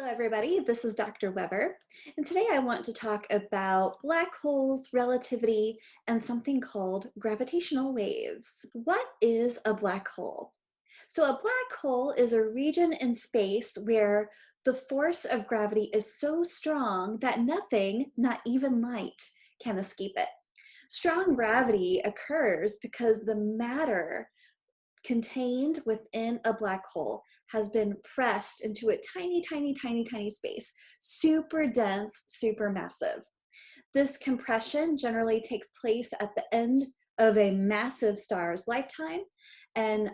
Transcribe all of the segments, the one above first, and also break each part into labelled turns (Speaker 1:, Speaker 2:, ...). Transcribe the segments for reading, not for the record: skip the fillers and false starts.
Speaker 1: Everybody, this is Dr. Weber, and today I want to talk about black holes, relativity, and something called gravitational waves. What is a black hole? So a black hole is a region in space where the force of gravity is so strong that nothing, not even light, can escape it. Strong gravity occurs because the matter contained within a black hole has been pressed into a tiny space, super dense, super massive. This compression generally takes place at the end of a massive star's lifetime, and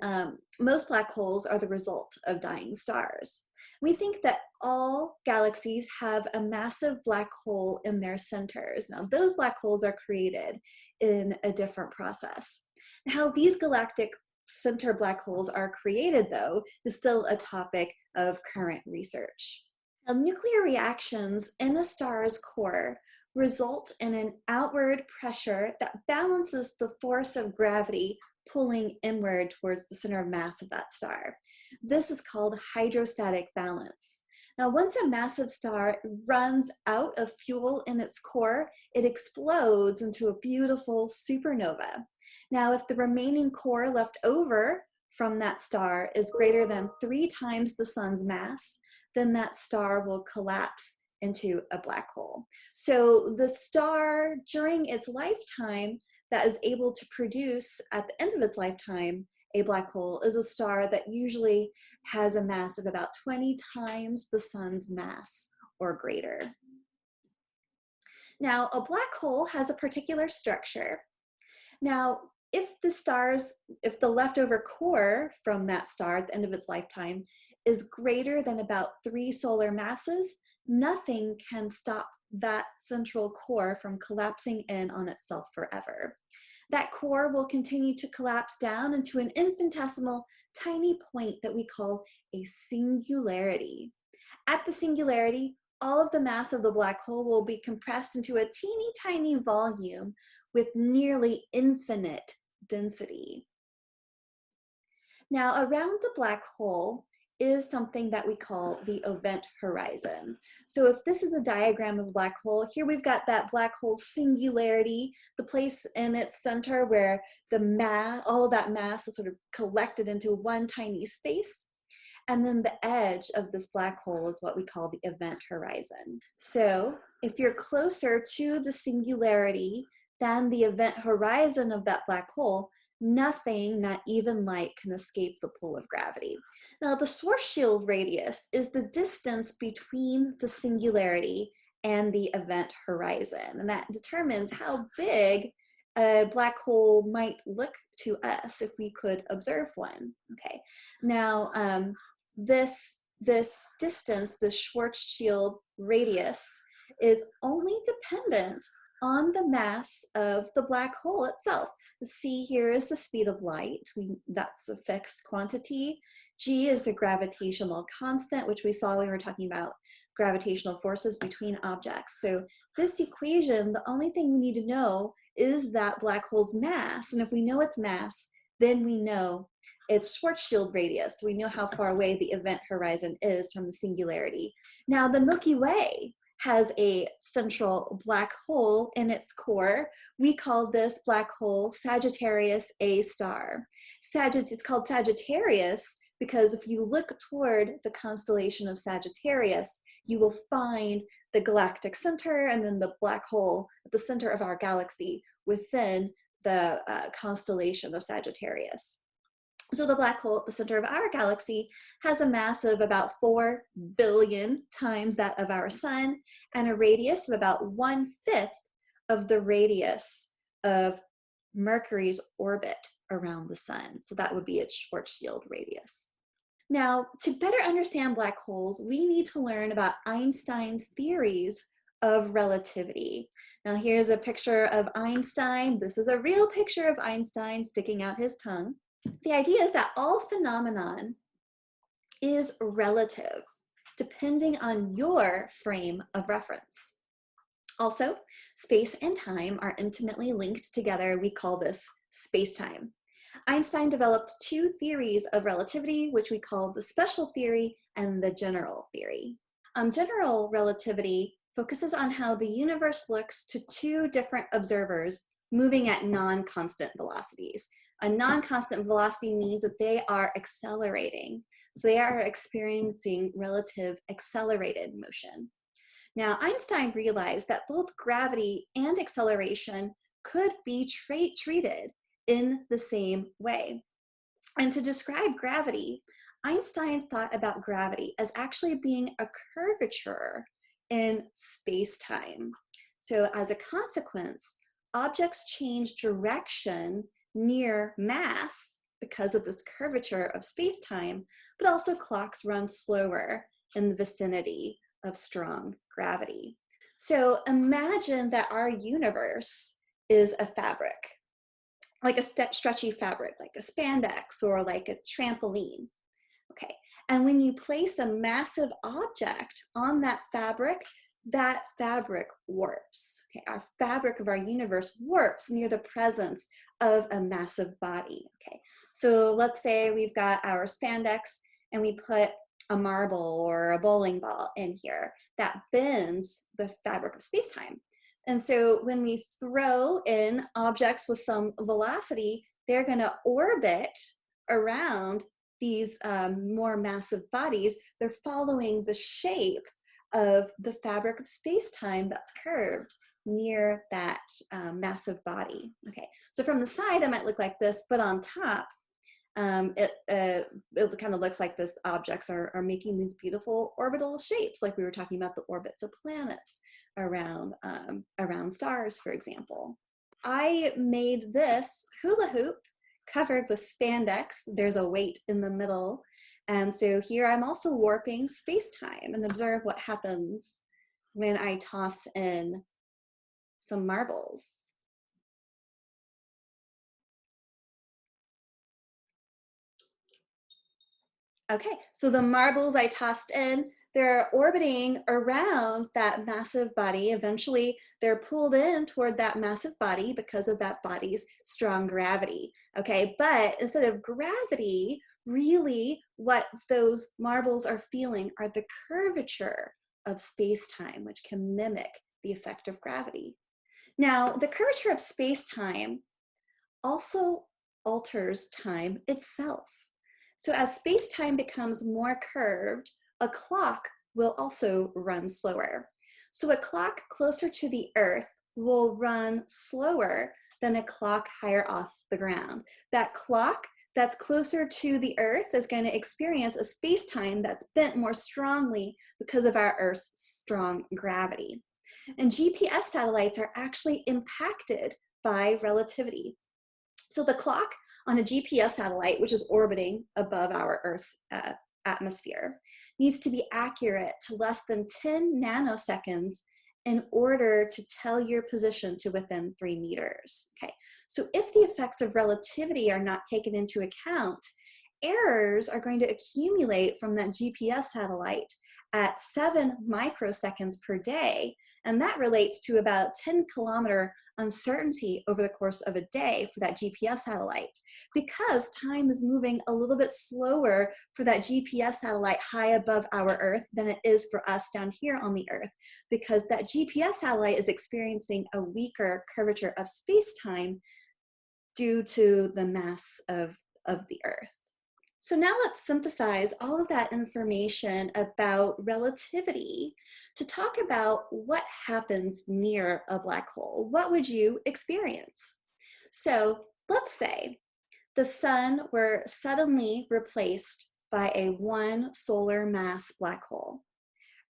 Speaker 1: most black holes are the result of dying stars. We think that all galaxies have a massive black hole in their centers. Now, those black holes are created in a different process. How these galactic center black holes are created, though, is still a topic of current research. Now, nuclear reactions in a star's core result in an outward pressure that balances the force of gravity pulling inward towards the center of mass of that star. This is called hydrostatic balance. Now, once a massive star runs out of fuel in its core, it explodes into a beautiful supernova. Now, if the remaining core left over from that star is greater than 3 times the sun's mass, then that star will collapse into a black hole. So the star during its lifetime that is able to produce at the end of its lifetime a black hole is a star that usually has a mass of about 20 times the sun's mass or greater. Now, a black hole has a particular structure. Now, if the leftover core from that star at the end of its lifetime is greater than about 3 solar masses, nothing can stop that central core from collapsing in on itself forever. That core will continue to collapse down into an infinitesimal tiny point that we call a singularity. At the singularity, all of the mass of the black hole will be compressed into a teeny tiny volume with nearly infinite density. Now, around the black hole is something that we call the event horizon. So if this is a diagram of a black hole, here we've got that black hole singularity, the place in its center where all of that mass is sort of collected into one tiny space. And then the edge of this black hole is what we call the event horizon. So if you're closer to the singularity than the event horizon of that black hole, nothing, not even light, can escape the pull of gravity. Now, the Schwarzschild radius is the distance between the singularity and the event horizon, and that determines how big a black hole might look to us if we could observe one. Okay, now this distance, the Schwarzschild radius, is only dependent on the mass of the black hole itself. The C here is the speed of light. That's a fixed quantity. G is the gravitational constant, which we saw when we were talking about gravitational forces between objects. So this equation, the only thing we need to know is that black hole's mass. And if we know its mass, then we know its Schwarzschild radius. We know how far away the event horizon is from the singularity. Now, the Milky Way has a central black hole in its core. We call this black hole Sagittarius A star. It's called Sagittarius because if you look toward the constellation of Sagittarius, you will find the galactic center and then the black hole at the center of our galaxy within the constellation of Sagittarius. So the black hole at the center of our galaxy has a mass of about 4 billion times that of our sun and a radius of about 1/5 of the radius of Mercury's orbit around the sun. So that would be its Schwarzschild radius. Now, to better understand black holes, we need to learn about Einstein's theories of relativity. Now, here's a picture of Einstein. This is a real picture of Einstein sticking out his tongue. The idea is that all phenomenon is relative, depending on your frame of reference. Also, space and time are intimately linked together. We call this spacetime. Einstein developed 2 theories of relativity, which we call the special theory and the general theory. General relativity focuses on how the universe looks to two different observers moving at non-constant velocities. A non-constant velocity means that they are accelerating. So they are experiencing relative accelerated motion. Now, Einstein realized that both gravity and acceleration could be treated in the same way. And to describe gravity, Einstein thought about gravity as actually being a curvature in space-time. So as a consequence, objects change direction near mass because of this curvature of space-time, but also clocks run slower in the vicinity of strong gravity. So imagine that our universe is a fabric, like a stretchy fabric, like a spandex or like a trampoline. Okay, and when you place a massive object on that fabric warps. Okay, our fabric of our universe warps near the presence of a massive body. Okay, so let's say we've got our spandex and we put a marble or a bowling ball in here that bends the fabric of space-time. And so when we throw in objects with some velocity, they're going to orbit around these more massive bodies. They're following the shape of the fabric of space-time that's curved near that massive body. Okay, so from the side, it might look like this, but on top, it kind of looks like this objects are making these beautiful orbital shapes, like we were talking about the orbits of planets around, around stars, for example. I made this hula hoop covered with spandex. There's a weight in the middle. And so here I'm also warping space-time, and observe what happens when I toss in some marbles. Okay, so the marbles I tossed in, they're orbiting around that massive body. Eventually, they're pulled in toward that massive body because of that body's strong gravity. Okay, but instead of gravity, really what those marbles are feeling are the curvature of space-time, which can mimic the effect of gravity. Now, the curvature of space-time also alters time itself. So as space-time becomes more curved, a clock will also run slower. So a clock closer to the Earth will run slower than a clock higher off the ground. That clock that's closer to the Earth is going to experience a space-time that's bent more strongly because of our Earth's strong gravity. And GPS satellites are actually impacted by relativity. So the clock on a GPS satellite, which is orbiting above our Earth's atmosphere, needs to be accurate to less than 10 nanoseconds in order to tell your position to within 3 meters. Okay, so if the effects of relativity are not taken into account, errors are going to accumulate from that GPS satellite at 7 microseconds per day, and that relates to about 10-kilometer uncertainty over the course of a day for that GPS satellite, because time is moving a little bit slower for that GPS satellite high above our Earth than it is for us down here on the Earth, because that GPS satellite is experiencing a weaker curvature of space-time due to the mass of the Earth. So now let's synthesize all of that information about relativity to talk about what happens near a black hole. What would you experience? So let's say the sun were suddenly replaced by a 1 solar mass black hole.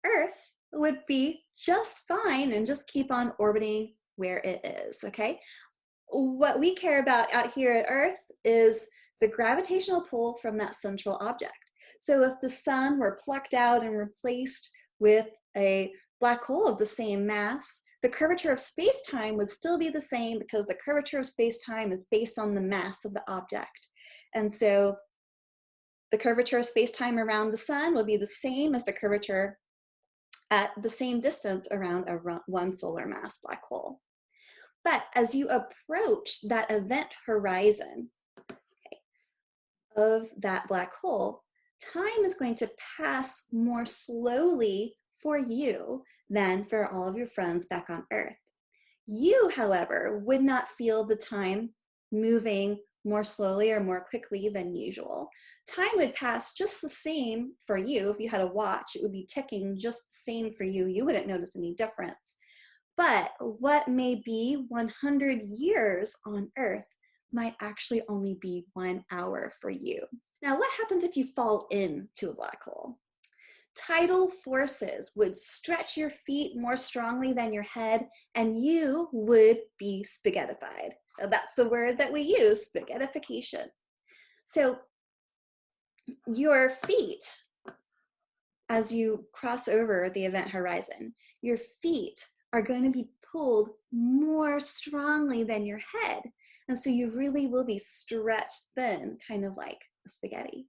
Speaker 1: Earth would be just fine and just keep on orbiting where it is, okay? What we care about out here at Earth is the gravitational pull from that central object. So if the sun were plucked out and replaced with a black hole of the same mass, the curvature of space-time would still be the same, because the curvature of space-time is based on the mass of the object. And so the curvature of space-time around the sun will be the same as the curvature at the same distance around a 1 solar mass black hole. But as you approach that event horizon, of that black hole, time is going to pass more slowly for you than for all of your friends back on Earth. You, however, would not feel the time moving more slowly or more quickly than usual. Time would pass just the same for you. If you had a watch, it would be ticking just the same for you. You wouldn't notice any difference. But what may be 100 years on Earth might actually only be 1 hour for you. Now, what happens if you fall into a black hole? Tidal forces would stretch your feet more strongly than your head, and you would be spaghettified. Now, that's the word that we use, spaghettification. So your feet, as you cross over the event horizon, your feet are going to be pulled more strongly than your head. And so you really will be stretched thin, kind of like a spaghetti.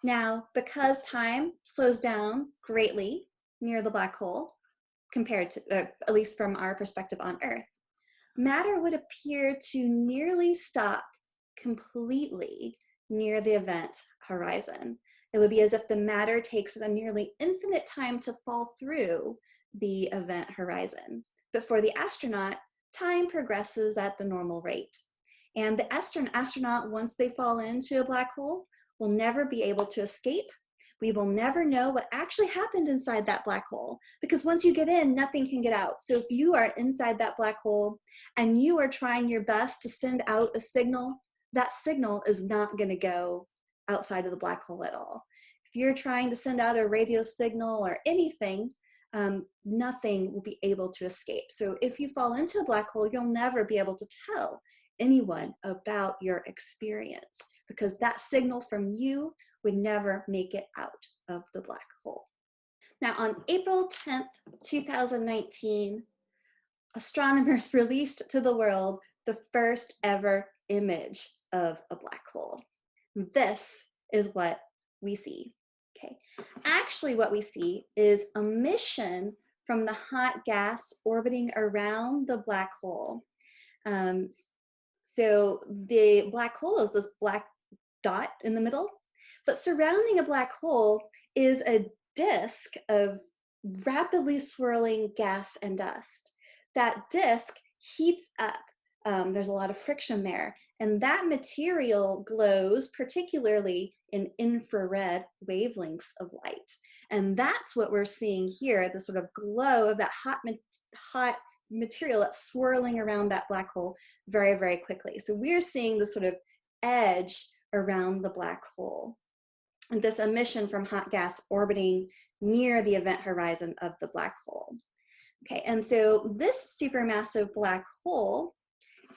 Speaker 1: Now, because time slows down greatly near the black hole, compared to, at least from our perspective on Earth, matter would appear to nearly stop completely near the event horizon. It would be as if the matter takes a nearly infinite time to fall through the event horizon. But for the astronaut, time progresses at the normal rate. And the astronaut, once they fall into a black hole, will never be able to escape. We will never know what actually happened inside that black hole, because once you get in, nothing can get out. So if you are inside that black hole and you are trying your best to send out a signal, that signal is not going to go outside of the black hole at all. If you're trying to send out a radio signal or anything, nothing will be able to escape. So if you fall into a black hole, you'll never be able to tell anyone about your experience, because that signal from you would never make it out of the black hole. Now, on April 10th, 2019, astronomers released to the world the first ever image of a black hole. This is what we see. Okay. Actually, what we see is emission from the hot gas orbiting around the black hole. So the black hole is this black dot in the middle, but surrounding a black hole is a disk of rapidly swirling gas and dust. That disk heats up. There's a lot of friction there, and that material glows particularly in infrared wavelengths of light. And that's what we're seeing here, the sort of glow of that hot material that's swirling around that black hole very, very quickly. So we're seeing the sort of edge around the black hole, and this emission from hot gas orbiting near the event horizon of the black hole. Okay, and so this supermassive black hole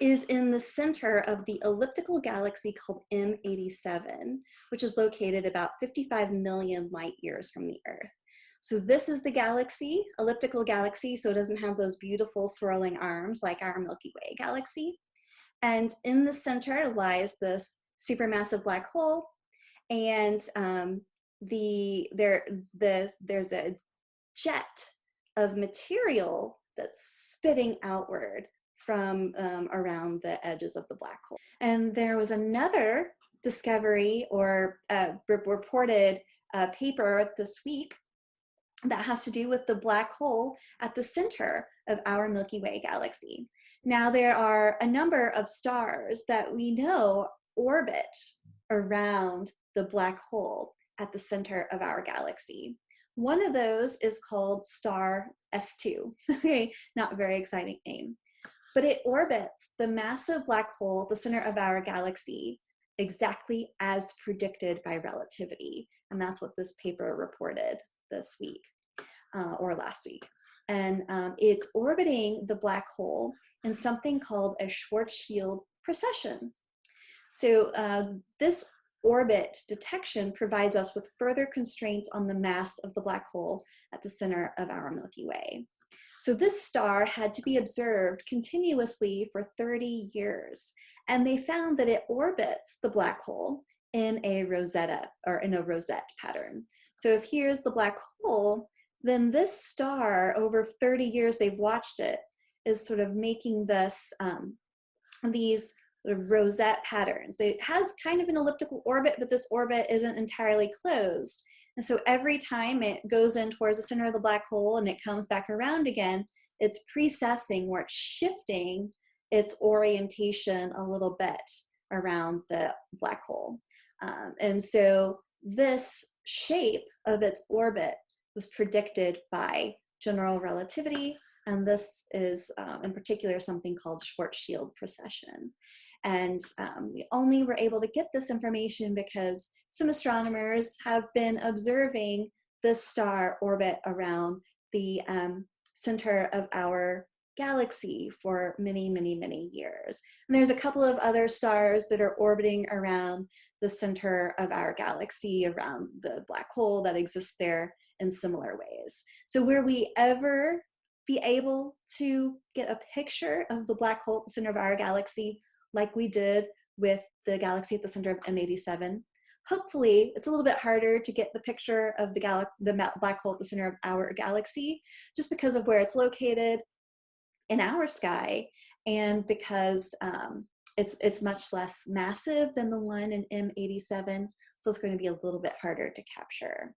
Speaker 1: is in the center of the elliptical galaxy called M87, which is located about 55 million light years from the Earth. So this is the galaxy, elliptical galaxy, so it doesn't have those beautiful swirling arms like our Milky Way galaxy. And in the center lies this supermassive black hole, and there's a jet of material that's spitting outward from around the edges of the black hole. And there was another discovery or reported paper this week that has to do with the black hole at the center of our Milky Way galaxy. Now, there are a number of stars that we know orbit around the black hole at the center of our galaxy. One of those is called star S2. Okay, not a very exciting name. But it orbits the massive black hole at the center of our galaxy exactly as predicted by relativity. And that's what this paper reported this week or last week. And it's orbiting the black hole in something called a Schwarzschild precession. So this orbit detection provides us with further constraints on the mass of the black hole at the center of our Milky Way. So this star had to be observed continuously for 30 years, and they found that it orbits the black hole in a rosetta, or in a rosette pattern. So if here's the black hole, then this star, over 30 years they've watched it, is sort of making this these sort of rosette patterns. It has kind of an elliptical orbit, but this orbit isn't entirely closed. And so every time it goes in towards the center of the black hole and it comes back around again, it's precessing or it's shifting its orientation a little bit around the black hole. And so this shape of its orbit was predicted by general relativity, and this is in particular something called Schwarzschild precession. And we only were able to get this information because some astronomers have been observing this star orbit around the center of our galaxy for many, many, many years. And there's a couple of other stars that are orbiting around the center of our galaxy, around the black hole that exists there in similar ways. So will we ever be able to get a picture of the black hole at the center of our galaxy like we did with the galaxy at the center of M87? Hopefully, it's a little bit harder to get the picture of the black hole at the center of our galaxy just because of where it's located in our sky, and because it's much less massive than the one in M87, so it's going to be a little bit harder to capture.